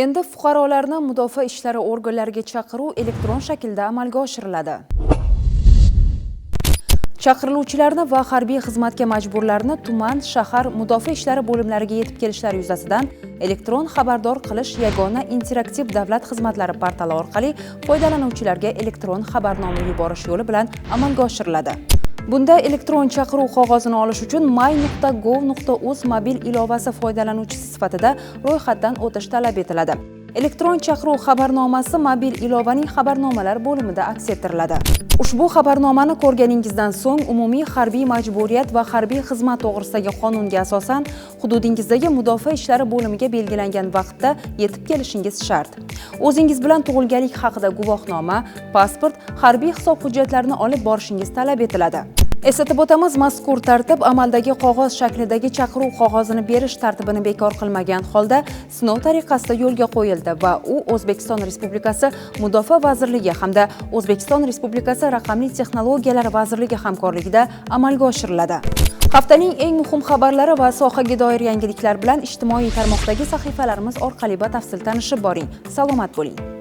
Endi fuqarolarni mudofaa ishlari organlariga chaqiruv elektron shaklda amalga oshiriladi. Chaqiriluvchilarni va harbiy xizmatga majburlarni tuman, shahar mudofaa ishlari bo'limlariga yetib kelishlari yuzasidan elektron xabardor qilish yagona interaktiv davlat xizmatlari portali orqali foydalanuvchilarga elektron xabarnoma yuborish yo'li bilan amalga oshiriladi. Bunda elektron chaqiruv qog'ozini olish uchun my.gov.uz mobil ilovasi foydalanuvchisi sifatida ro'yxatdan o'tish talab etiladi. Elektron chaqiruv xabarnomasi mobil ilovaning xabarnomalar bo'limida aks ettiriladi. Ushbu xabarnomani ko'rganingizdan so'ng umumiy harbiy majburiyat va harbiy xizmat to'g'risidagi qonunga asosan hududingizdagi mudofaa ishlari bo'limiga belgilangan vaqtda yetib kelishingiz shart. O'zingiz bilan tug'ilganlik haqida guvohnoma, pasport, harbiy hisob hujjatlarini olib borishingiz talab etiladi. Eslatib o'tamiz, mazkur tartib amaldagi qog'oz shaklidagi chaqiruv qog'ozini berish tartibini bekor qilmagan holda sinov tariqasida yo'lga qo'yildi va u O'zbekiston Respublikasi Mudofaa vazirligi hamda O'zbekiston Respublikasi Raqamli texnologiyalar vazirligi hamkorligida amalga oshiriladi. Haftaning eng muhim xabarlari va sohaga doir yangiliklar bilan ijtimoiy tarmoqdagi sahifalarimiz orqali batafsil tanishib boring. Salomat bo'ling.